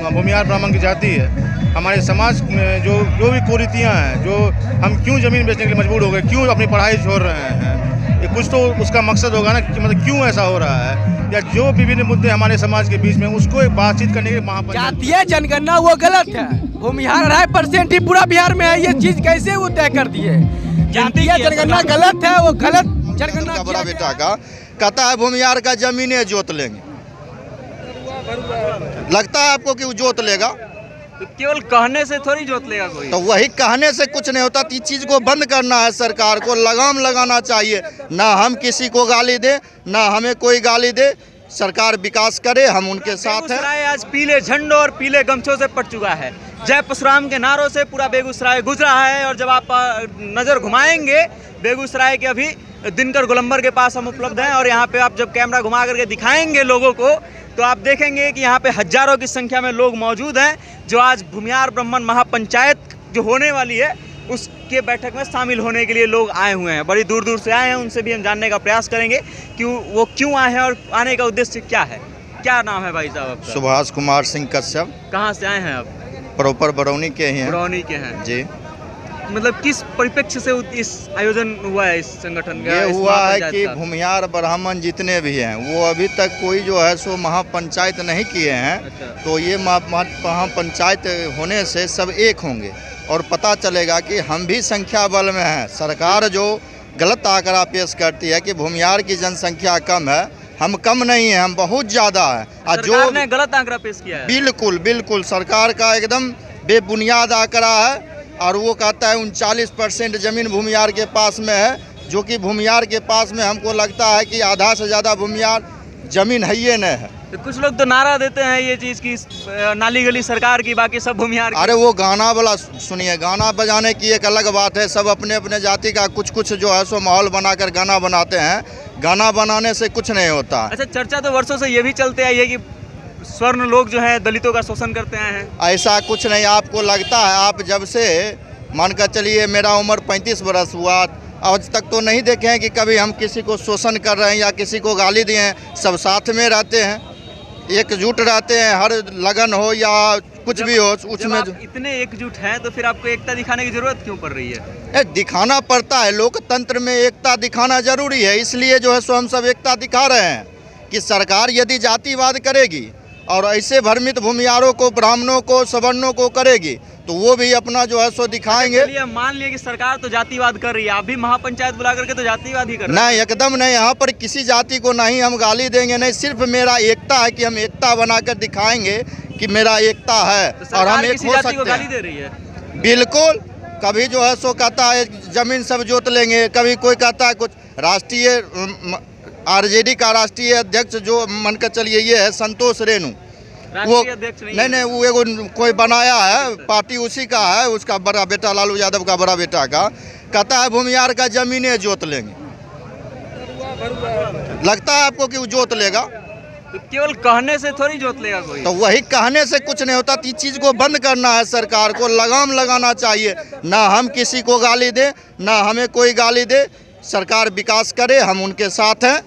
भूमिहार ब्राह्मण की जाति है, हमारे समाज में जो भी कुरीतियाँ हैं, जो हम क्यों ज़मीन बेचने के लिए मजबूर हो गए, क्यों अपनी पढ़ाई छोड़ रहे हैं, ये कुछ तो उसका मकसद होगा ना कि मतलब क्यों ऐसा हो रहा है, या जो विभिन्न मुद्दे हमारे समाज के बीच में उसको एक बातचीत करने के जातीय जनगणना वो गलत है। भूमिहार 2.5% ही पूरा बिहार में है, ये चीज कैसे वो तय कर दिए? जातीय जनगणना गलत है, वो गलत जनगणना। बड़ा बेटा का कहता है भूमिहार का जमीनें जोत लेंगे, लगता है आपको कि वो जोत लेगा? तो केवल कहने से थोड़ी जोत लेगा कोई। तो वही कहने से कुछ नहीं होता। इस चीज को बंद करना है, सरकार को लगाम लगाना चाहिए। ना हम किसी को गाली दे, ना हमें कोई गाली दे, सरकार विकास करे, हम उनके साथ हैं। आज पीले झंडों और पीले गमछों से पट चुका है। जय परशुराम के नारों से पूरा बेगूसराय गुज रहा है। और जब आप नज़र घुमाएंगे बेगूसराय के, अभी दिनकर गोलंबर के पास हम उपलब्ध हैं, और यहाँ पे आप जब कैमरा घुमा करके दिखाएंगे लोगों को, तो आप देखेंगे कि यहाँ पे हजारों की संख्या में लोग मौजूद हैं, जो आज भूमिहार ब्राह्मण महापंचायत जो होने वाली है उसके बैठक में शामिल होने के लिए लोग आए हुए हैं। बड़ी दूर दूर से आए हैं, उनसे भी हम जानने का प्रयास करेंगे कि वो क्यों आए हैं और आने का उद्देश्य क्या है। क्या नाम है भाई साहब आपका? सुभाष कुमार सिंह कश्यप। कहाँ से आए हैं आप? प्रॉपर बरौनी के ही हैं। बरौनी के हैं जी। मतलब किस परिप्रेक्ष्य से इस आयोजन हुआ है इस संगठन का? ये हुआ है कि भूमिहार ब्राह्मण जितने भी हैं वो अभी तक कोई जो है सो महापंचायत नहीं किए हैं। अच्छा। तो ये महापंचायत होने से सब एक होंगे और पता चलेगा कि हम भी संख्या बल में हैं। सरकार जो गलत आंकड़ा पेश करती है कि भूमिहार की जनसंख्या कम है, हम कम नहीं है, हम बहुत ज़्यादा है। सरकार ने गलत आंकड़ा पेश किया है। बिल्कुल बिल्कुल, सरकार का एकदम बेबुनियाद आंकड़ा है। और वो कहता है 39% ज़मीन भूमिहार के पास में है, जो कि भूमिहार के पास में हमको लगता है कि आधा से ज़्यादा भूमिहार ज़मीन है ही नहीं है। तो कुछ लोग तो नारा देते हैं ये चीज़ की नाली गली सरकार की, बाकी सब भूमिहार की। अरे वो गाना वाला सुनिए, गाना बजाने की एक अलग बात है। सब अपने अपने जाति का कुछ जो है सो माहौल बनाकर गाना बनाते हैं। गाना बनाने से कुछ नहीं होता। अच्छा, चर्चा तो वर्षों से ये भी चलते आई है कि स्वर्ण लोग जो है दलितों का शोषण करते हैं। ऐसा कुछ नहीं। आपको लगता है, आप जब से मानकर चलिए मेरा उम्र 35 बरस हुआ, आज तक तो नहीं देखे हैं कि कभी हम किसी को शोषण कर रहे हैं या किसी को गाली दिए हैं। सब साथ में रहते हैं, एकजुट रहते हैं, हर लगन हो या कुछ भी हो उसमें। इतने एकजुट हैं तो फिर आपको एकता दिखाने की जरूरत क्यों पड़ रही है? दिखाना पड़ता है, लोकतंत्र में एकता दिखाना जरूरी है। इसलिए जो है सो हम सब एकता दिखा रहे हैं कि सरकार यदि जातिवाद करेगी और ऐसे भ्रमित भूमिहारों को, ब्राह्मणों को, सवर्णों को करेगी, तो वो भी अपना जो है सो दिखाएंगे। चलिए मान लिया कि सरकार तो जातिवाद कर रही है, आप भी महापंचायत बुला करके तो जातिवाद ही कर रहे हैं। नहीं, एकदम नहीं। यहाँ पर किसी जाति को नहीं हम गाली देंगे, नहीं। सिर्फ मेरा एकता है कि हम एकता बनाकर दिखाएंगे कि मेरा एकता है तो और हम एक हो जाति सकते को गाली हैं। दे रही है? बिल्कुल। कभी जो है सो कहता है जमीन सब जोत लेंगे, कभी कोई कहता है कुछ। राष्ट्रीय आरजेडी का राष्ट्रीय अध्यक्ष जो मन कर चलिए ये है संतोष रेणु, वो नहीं वो एगो कोई बनाया है, पार्टी उसी का है, उसका बड़ा बेटा लालू यादव का बड़ा बेटा का, कहता है भूमिहार का जमीनें जोत लेंगे। लगता है आपको कि वो जोत लेगा? तो केवल कहने से थोड़ी जोत लेगा कोई। तो वही कहने से कुछ नहीं होता। इस चीज को बंद करना है, सरकार को लगाम लगाना चाहिए। ना हम किसी को गाली दे, ना हमें कोई गाली दे, सरकार विकास करे, हम उनके साथ हैं।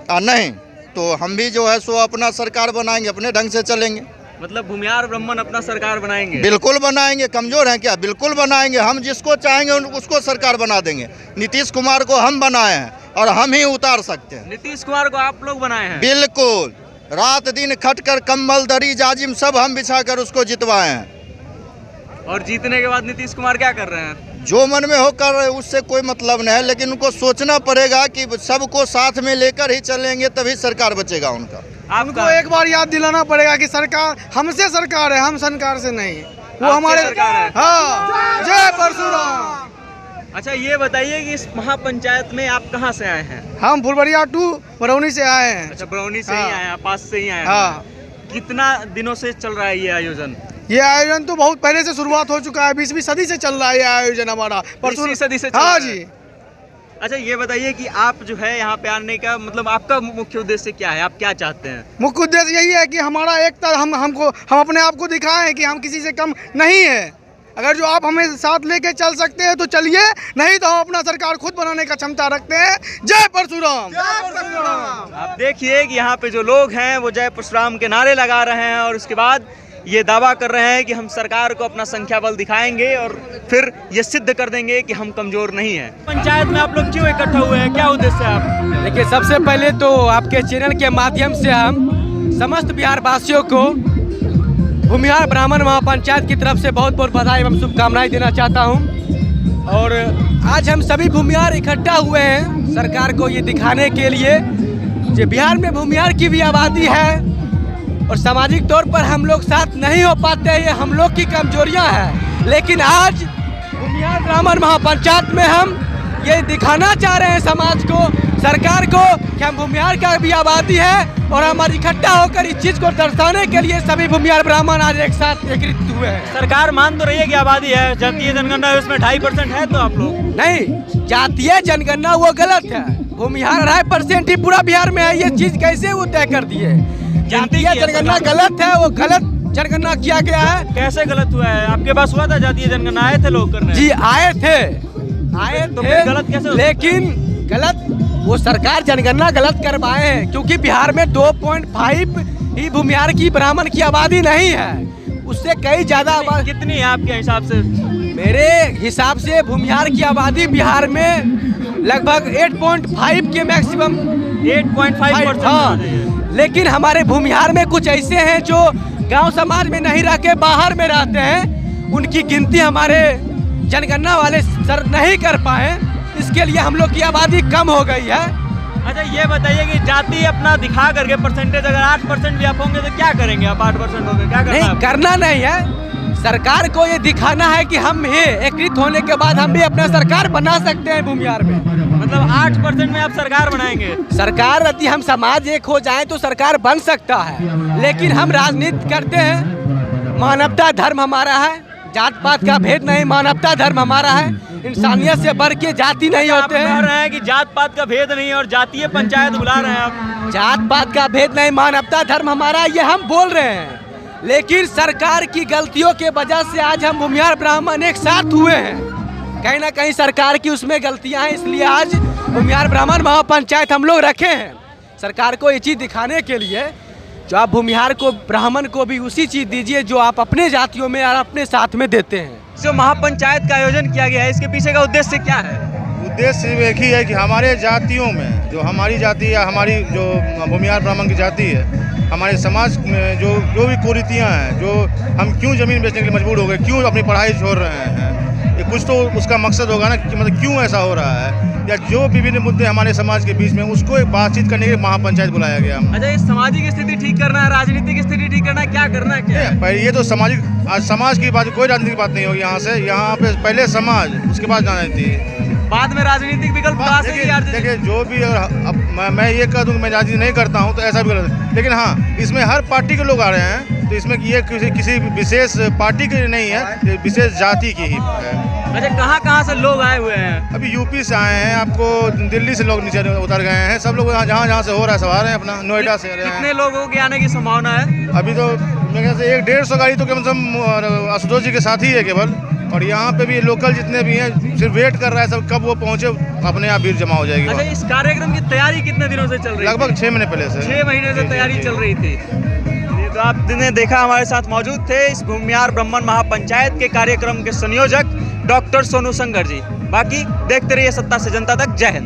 और नहीं तो हम भी जो है सो अपना सरकार बनाएंगे, अपने ढंग से चलेंगे। मतलब भूमिहार ब्राह्मण अपना सरकार बनाएंगे? बिल्कुल बनाएंगे। कमजोर हैं क्या? बिल्कुल बनाएंगे। हम जिसको चाहेंगे उसको सरकार बना देंगे। नीतीश कुमार को हम बनाए हैं और हम ही उतार सकते हैं। नीतीश कुमार को आप लोग बनाए हैं? बिल्कुल। रात दिन खटकर कंबल दरी जाजिम सब हम बिछाकर उसको जितवाए हैं। और जीतने के बाद नीतीश कुमार क्या कर रहे हैं? जो मन में हो कर रहे, उससे कोई मतलब नहीं है। लेकिन उनको सोचना पड़ेगा कि सबको साथ में लेकर ही चलेंगे, तभी सरकार बचेगा उनका। आपको एक बार याद दिलाना पड़ेगा कि सरकार हमसे सरकार है, हम सरकार से नहीं। वो हमारे सरकार है। हाँ, जय परशुराम। अच्छा, ये बताइए कि इस महापंचायत में आप कहाँ से आए हैं? हम फुलबरिया 2 बरौनी से आए हैं। अच्छा, बरौनी से ही आए हैं, पास से ही आए हैं। हाँ। कितना दिनों से चल रहा है ये आयोजन? ये आयोजन तो बहुत पहले से शुरुआत हो चुका है, 20वीं सदी से चल रहा है ये आयोजन हमारा। 20वीं सदी से चल हाँ रहा है। जी। अच्छा, ये बताइए कि आप जो है यहाँ पे आने का मतलब आपका मुख्य उद्देश्य क्या है? आप क्या चाहते हैं? मुख्य उद्देश्य यही है कि हमारा एकता, हम अपने आप को दिखाएं कि हम किसी से कम नहीं है। अगर जो आप हमें साथ लेके चल सकते हैं तो चलिए, नहीं तो हम अपना सरकार खुद बनाने का क्षमता रखते हैं। जय परशुराम। आप देखिए कि यहाँ पे जो लोग हैं वो जय परशुराम के नारे लगा रहे हैं, और उसके बाद ये दावा कर रहे हैं कि हम सरकार को अपना संख्या बल दिखाएंगे और फिर ये सिद्ध कर देंगे कि हम कमजोर नहीं हैं। पंचायत में आप लोग क्यों इकट्ठा हुए हैं, क्या उद्देश्य है आप? देखिए, सबसे पहले तो आपके चैनल के माध्यम से हम समस्त बिहार वासियों को भूमिहार ब्राह्मण महापंचायत की तरफ से बहुत बहुत बधाई एवं शुभकामनाएं देना चाहता हूं। और आज हम सभी भूमिहार इकट्ठा हुए हैं सरकार को ये दिखाने के लिए कि बिहार में भूमिहार की भी आबादी है और सामाजिक तौर पर हम लोग साथ नहीं हो पाते हैं, ये हम लोग की कमजोरियां हैं। लेकिन आज भूमिहार ब्राह्मण महापंचायत में हम ये दिखाना चाह रहे हैं समाज को, सरकार को, कि हम भूमिहार का भी आबादी है और हमारी इकट्ठा होकर इस चीज़ को दर्शाने के लिए सभी भूमिहार ब्राह्मण आज एक साथ एकत्रित हुए हैं। सरकार मान तो रही है कि आबादी है, जातीय जनगणना है उसमें 2.5% है, तो आप लोग नहीं, जातीय जनगणना वो गलत है। भूमिहार 2.5% ही पूरा बिहार में है, ये चीज़ कैसे वो तय कर दिए? जातीय जनगणना गलत है, वो गलत जनगणना किया गया है। कैसे गलत हुआ है? आपके पास हुआ था जातीय जनगणना, आए थे लोग करने? जी आए थे तो फिर गलत कैसे? लेकिन गलत वो सरकार जनगणना गलत करवाए हैं, क्योंकि बिहार में 2.5 ही भूमिहार की ब्राह्मण की आबादी नहीं है, उससे कई ज्यादा आबादी। कितनी है आपके हिसाब से? मेरे हिसाब से भूमिहार की आबादी बिहार में लगभग 8.5 के मैक्सिमम 8.5%। हाँ, लेकिन हमारे भूमिहार में कुछ ऐसे हैं जो गांव समाज में नहीं रह के बाहर में रहते हैं, उनकी गिनती हमारे जनगणना वाले सर नहीं कर पाए, इसके लिए हम लोग की आबादी कम हो गई है। अच्छा, ये बताइए कि जाति अपना दिखा करके परसेंटेज अगर 8% भी आप होंगे तो क्या करेंगे? आप 8% होंगे, क्या करना नहीं है? करना नहीं है, सरकार को ये दिखाना है कि हम ये एकत्रित होने के बाद हम भी अपना सरकार बना सकते हैं भूमिहार में। मतलब 8% में आप सरकार बनाएंगे? सरकार यदि हम समाज एक हो जाए तो सरकार बन सकता है, लेकिन हम राजनीति करते हैं, मानवता धर्म हमारा है, जात पात का भेद नहीं, मानवता धर्म हमारा है, इंसानियत से बढ़ के जाति नहीं आप होते कह हैं। रहे हैं कि जात पात का भेद नहीं और जातीय पंचायत बुला रहे हैं आप। जात पात का भेद नहीं, मानवता धर्म हमारा, ये हम बोल रहे हैं, लेकिन सरकार की गलतियों के वजह से आज हम भूमिहार ब्राह्मण एक साथ हुए हैं। कहीं ना कहीं सरकार की उसमें गलतियां हैं, इसलिए आज भूमिहार ब्राह्मण महापंचायत हम लोग रखे हैं सरकार को ये चीज़ दिखाने के लिए, जो आप भूमिहार को ब्राह्मण को भी उसी चीज़ दीजिए जो आप अपने जातियों में और अपने साथ में देते हैं। जो महापंचायत का आयोजन किया गया है, इसके पीछे का उद्देश्य क्या है? उद्देश्य सिर्फ एक ही है कि हमारे जातियों में, जो हमारी जाति या हमारी जो भूमिहार ब्राह्मण की जाति है, हमारे समाज में जो भी कुरीतियाँ हैं, जो हम क्यों ज़मीन बेचने के लिए मजबूर हो गए, क्यों अपनी पढ़ाई छोड़ रहे हैं, ये कुछ तो उसका मकसद होगा ना कि मतलब क्यों ऐसा हो रहा है, या जो विभिन्न मुद्दे हमारे समाज के बीच में, उसको एक बातचीत करने के लिए महापंचायत बुलाया गया। अच्छा, ये सामाजिक स्थिति ठीक करना है, राजनीतिक स्थिति ठीक करना है, क्या करना है, क्या है? पहले ये तो सामाजिक, आज समाज की बात, कोई राजनीतिक बात नहीं होगी यहाँ से, यहाँ पे पहले समाज, उसके बाद राजनीति, बाद में राजनीतिक विकल्प कहाँ से की आरती? देखिए जो भी, अब मैं ये कह दूँ कि मैं राजनीति नहीं करता हूँ तो ऐसा भी गलत है, लेकिन हाँ इसमें हर पार्टी के लोग आ रहे हैं, तो इसमें ये किसी विशेष पार्टी की नहीं है, ये विशेष जाति की ही है। अच्छा, कहाँ से लोग आए हुए हैं? अभी यूपी से आए हैं, आपको दिल्ली से लोग नीचे उतर गए हैं, सब लोग जहाँ से हो रहा है सब आ रहे हैं, अपना नोएडा से आ रहे हैं। कितने लोगों के आने की संभावना है? अभी तो मेरे ख्याल से 100-150 गाड़ी तो कम से कम आशुतोष जी के साथ ही है केवल, और यहाँ पे भी लोकल जितने भी हैं सिर्फ वेट कर रहा है सब, कब वो पहुँचे, अपने आप भीड़ जमा हो जाएगी। अच्छा, इस कार्यक्रम की तैयारी कितने दिनों से चल रही है? लगभग 6 महीने पहले से। 6 महीने से तैयारी चल रही थी। तो आपने देखा, हमारे साथ मौजूद थे इस भूमिहार ब्राह्मण महापंचायत के कार्यक्रम के संयोजक डॉक्टर सोनू संगर जी। बाकी देखते रहिए सत्ता से जनता तक। जय हिंद।